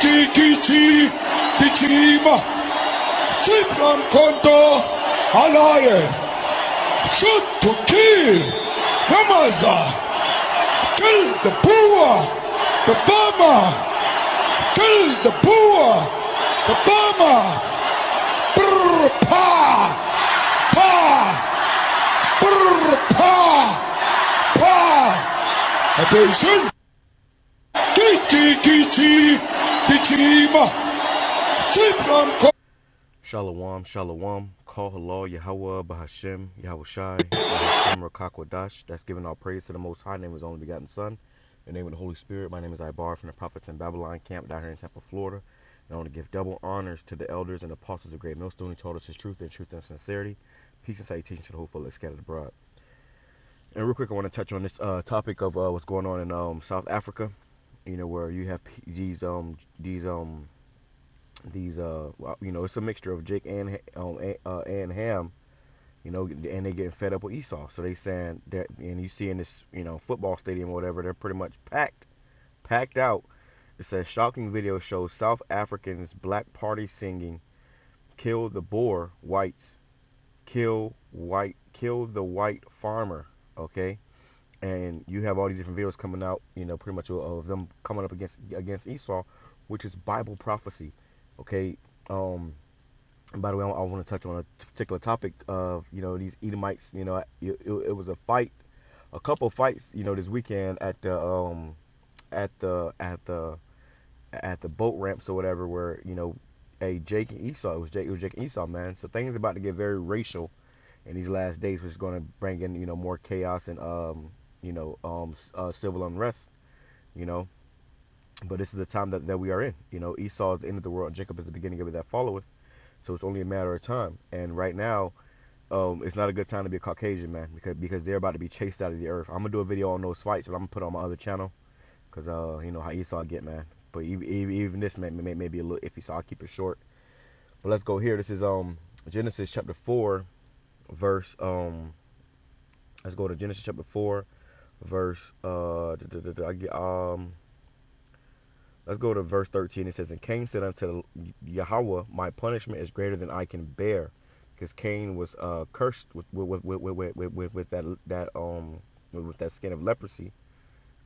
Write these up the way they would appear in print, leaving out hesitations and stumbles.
Kichi, Kichima, Chipram Konto, Alliance, shoot to kill, Hamaza, kill the poor, the farmer, kill the poor, the farmer, brr, pa, brr, pa, attention. Shalom, shalom. Call halal, YAHAWAH, BAHASHAM, YAHAWASHI, BAHASHAM, QADASH. That's giving our praise to the Most High, name of His only begotten Son. In the name of the Holy Spirit, my name is Ibar from the Prophets in Babylon camp down here in Tampa, Florida. And I want to give double honors to the elders and apostles of Great Millstone who told us His truth and sincerity. Peace and salutation to the whole full scattered abroad. And real quick, I want to touch on this topic of what's going on in South Africa. You know, where you have these you know, it's a mixture of Jake and Ham, you know, and they getting fed up with Esau. So they saying that, and you see in this, you know, football stadium or whatever, they're pretty much packed out. It says shocking video shows South Africans black party singing, "Kill the Boer whites, kill the white farmer." Okay. And you have all these different videos coming out, you know, pretty much of them coming up against Esau, which is Bible prophecy. Okay. And by the way, I want to touch on a particular topic of, you know, these Edomites. You know, it was a couple fights, you know, this weekend at the boat ramps or whatever, where, you know, Jake and Esau. It was Jake and Esau, man. So things about to get very racial in these last days, which is going to bring in, you know, more chaos and civil unrest, you know. But this is the time that we are in. You know, Esau is the end of the world and Jacob is the beginning of it that followeth. So it's only a matter of time. And right now, it's not a good time to be a Caucasian, man, because they're about to be chased out of the earth. I'm gonna do a video on those fights, but I'm gonna put it on my other channel, because you know how Esau get, man. But even this may be a little iffy, so I'll keep it short. But let's go here. This is Genesis chapter 4, verse let's go to Genesis chapter 4, verse let's go to verse 13. It says, "And Cain said unto Yahawah, my punishment is greater than I can bear," because Cain was cursed with that skin of leprosy.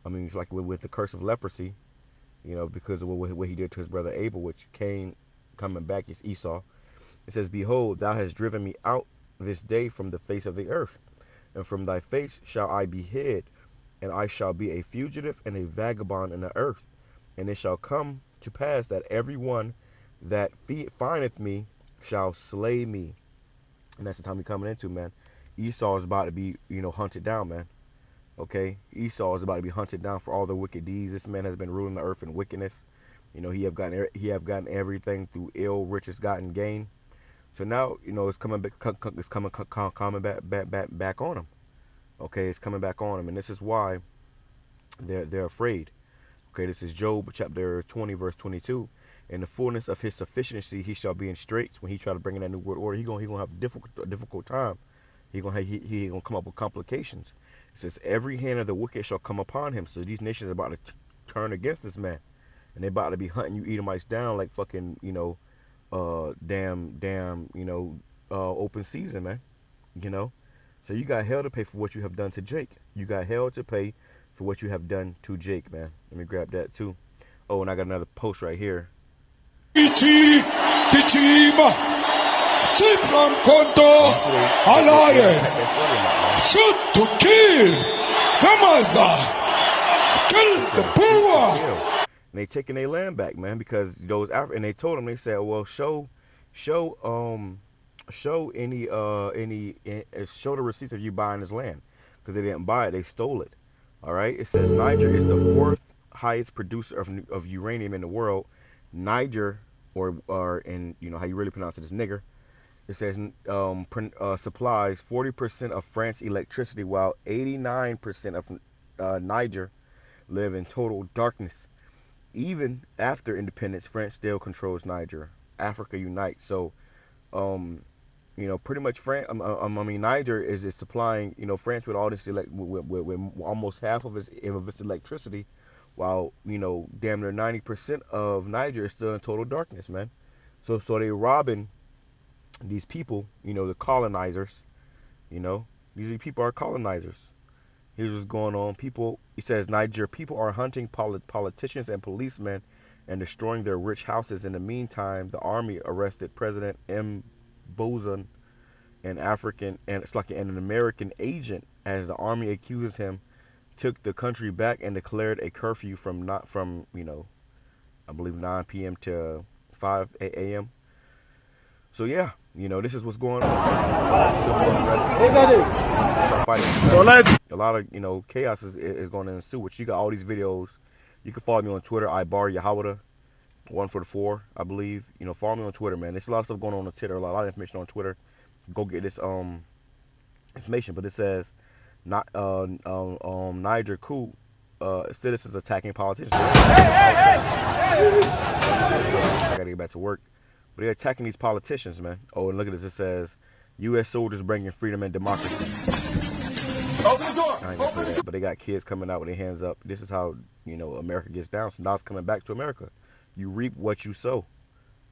I mean, it's like with the curse of leprosy, you know, because of what he did to his brother Abel, which Cain coming back is Esau. It says, "Behold, thou hast driven me out this day from the face of the earth, and from thy face shall I be hid, and I shall be a fugitive and a vagabond in the earth. And it shall come to pass that every one that findeth me shall slay me." And that's the time we're coming into, man. Esau is about to be, you know, hunted down, man. Okay? Esau is about to be hunted down for all the wicked deeds. This man has been ruling the earth in wickedness. You know, he have gotten everything through ill riches gotten gain. So now, you know, it's coming back on him. Okay, it's coming back on him, and this is why they're afraid. Okay, this is Job chapter 20, verse 22. "In the fullness of his sufficiency, he shall be in straits." When he try to bring in that new world order, he gonna have a difficult time. He gonna come up with complications. It says, "Every hand of the wicked shall come upon him." So these nations are about to turn against this man, and they're about to be hunting you Edomites down like fucking, you know, damn, you know, open season, man. You know, so you got hell to pay for what you have done to Jake. You got hell to pay for what you have done to Jake, man. Let me grab that too. Oh, and I got another post right here. Alliance, shoot to kill, Hamaza, kill the poor. And they taking their land back, man, because those and they told them, they said, well, show the receipts of you buying this land, because they didn't buy it, they stole it. All right. It says Niger is the fourth highest producer of uranium in the world. Niger, or in, you know how you really pronounce it, is nigger. It says supplies 40% of France's electricity, while 89% of Niger live in total darkness. Even after independence, France still controls Niger. Africa unites. So, you know, pretty much Niger is supplying, you know, France with all this with almost half of its electricity, while, you know, damn near 90% of Niger is still in total darkness, man. So they robbing these people, you know, the colonizers, you know. These people are colonizers. Here's what's going on. People, he says, Niger people are hunting politicians and policemen and destroying their rich houses. In the meantime, the army arrested President M. Bozan, an African and it's like an American agent, as the army accuses him, took the country back and declared a curfew from you know, I believe 9 p.m. to 5 a.m. So yeah, you know, this is what's going on. Civil unrest, some fighting. A lot of, you know, chaos is going to ensue. Which you got all these videos. You can follow me on Twitter. YAHAWAH, 144, I believe. You know, follow me on Twitter, man. There's a lot of stuff going on Twitter. A lot of information on Twitter. Go get this information. But it says not Niger coup citizens attacking politicians. I gotta get back to work. But they're attacking these politicians, man. Oh, and look at this. It says, U.S. soldiers bringing freedom and democracy. Open the door. I ain't gonna play that, but they got kids coming out with their hands up. This is how, you know, America gets down. So now it's coming back to America. You reap what you sow.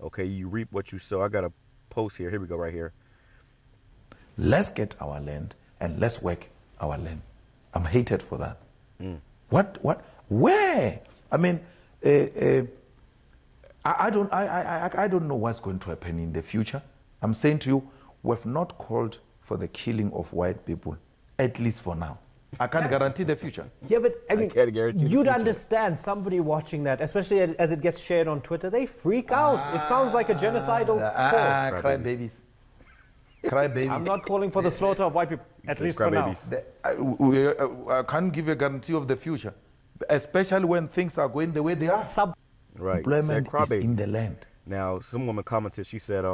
Okay, you reap what you sow. I got a post here. Here we go, right here. Let's get our land and let's work our land. I'm hated for that. What? Where? I mean, I don't know what's going to happen in the future. I'm saying to you, we've not called for the killing of white people, at least for now. I can't guarantee the future. Yeah, but I mean, guarantee you'd understand somebody watching that, especially as it gets shared on Twitter, they freak out. It sounds like a genocidal call. Cry babies. Cry babies. I'm not calling for the slaughter of white people, at least for now. I can't give a guarantee of the future, especially when things are going the way they are. Right. Employment is in the land. Now, some woman commented, she said,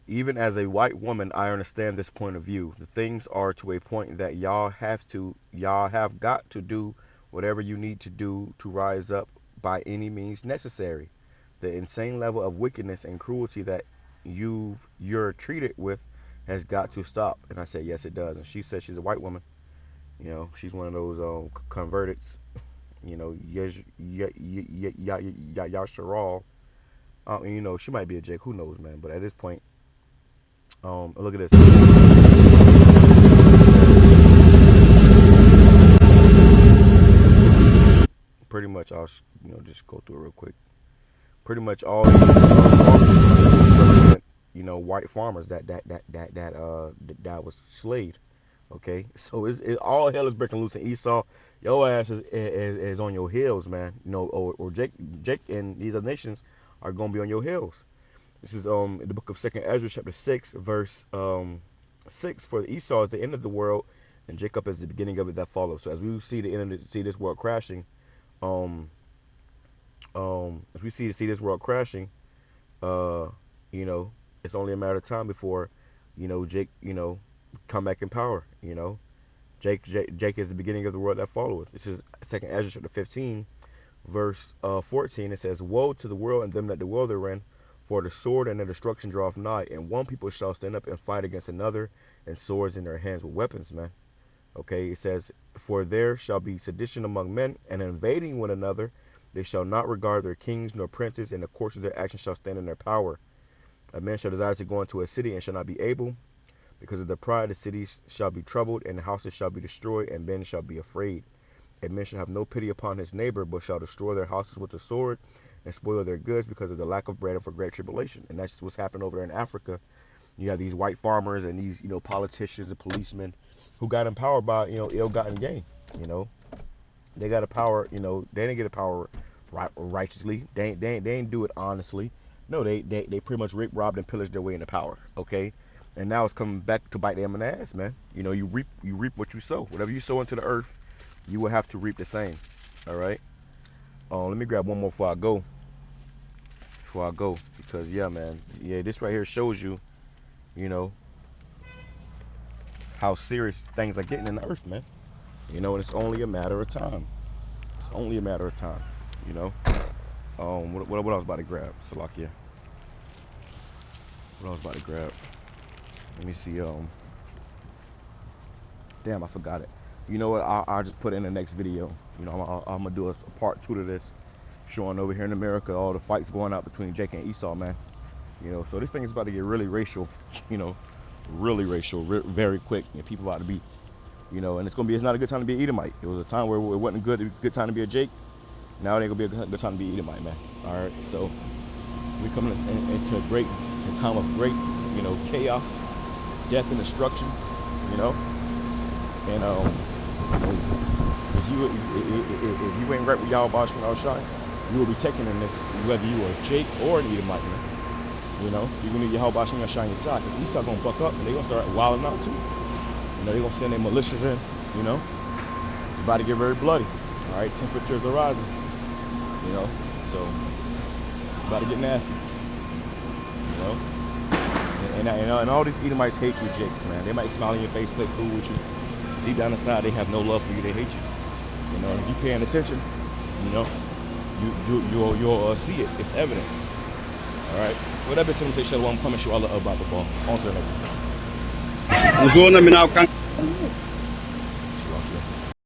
even as a white woman, I understand this point of view. The things are to a point that y'all have got to do whatever you need to do to rise up by any means necessary. The insane level of wickedness and cruelty that you're treated with has got to stop. And I said, yes, it does. And she said she's a white woman. You know, she's one of those converteds. You know, Yasharal. You know, she might be a Jake. Who knows, man? But at this point, look at this. Pretty much, I'll just go through it real quick. Pretty much all you know, white farmers that was slaved. Okay, so it all hell is breaking loose in Esau. Your ass is on your heels, man. You know, or Jake and these other nations are gonna be on your heels. This is in the book of 2 Ezra, chapter 6, verse 6. For Esau is the end of the world, and Jacob is the beginning of it that follows. So as we see the end of this world crashing, as we see this world crashing, you know, it's only a matter of time before, you know, Jake, you know, come back in power. You know, Jake is the beginning of the world that followeth. This is 2 Ezra chapter 15, verse 14. It says, woe to the world and them that dwell therein, for the sword and the destruction draweth nigh, and one people shall stand up and fight against another, and swords in their hands with weapons, man. Okay, it says, for there shall be sedition among men, and invading one another. They shall not regard their kings nor princes, and the course of their actions shall stand in their power. A man shall desire to go into a city and shall not be able, because of the pride the cities shall be troubled, and the houses shall be destroyed, and men shall be afraid. A man shall have no pity upon his neighbor, but shall destroy their houses with the sword, and spoil their goods because of the lack of bread and for great tribulation. And that's what's happened over there in Africa. You have these white farmers and these, you know, politicians and policemen who got empowered by, you know, ill-gotten gain. You know, they got a power. You know, they didn't get a power righteously. They didn't do it honestly. No, they pretty much raped, robbed, and pillaged their way into power. Okay, and now it's coming back to bite them in the ass, man. You know, you reap what you sow. Whatever you sow into the earth, you will have to reap the same. All right. Let me grab one more before I go. Because yeah, man, yeah, this right here shows you, you know, how serious things are getting in the earth, man. You know, and it's only a matter of time. It's only a matter of time. You know. What I was about to grab, Salakia. What I was about to grab. Let me see. Damn, I forgot it. you know what? I'll just put it in the next video. You know, I'm gonna do a part 2 to this, showing over here in America all the fights going out between Jacob and Esau, man. You know, so this thing is about to get really racial. You know, really racial, very quick. And people about to be, you know, and it's not a good time to be an Edomite. It was a time where it wasn't a good time to be a Jake. Now it ain't gonna be a good time to be an Edomite, man. All right, so we coming into a time of great, you know, chaos, death and destruction. You know, and if you ain't right with YAHAWASHI, you will be taken in this, whether you are a Jake or an Edomite, man. You know, you're gonna need YAHAWASHI on your side, because Esau gonna buck up and they gonna start wilding out too. You know, they gonna send their militias in. You know, it's about to get very bloody. All right, temperatures are rising. You know, so it's about to get nasty. You know, and all these Edomites hate you, Jakes, man. They might smile in your face, play cool with you. Deep down inside, they have no love for you. They hate you. You know, if you paying attention, you know, you'll see it. It's evident. All right. Whatever, say shalom. I'm coming to you all about the ball. On to the next one.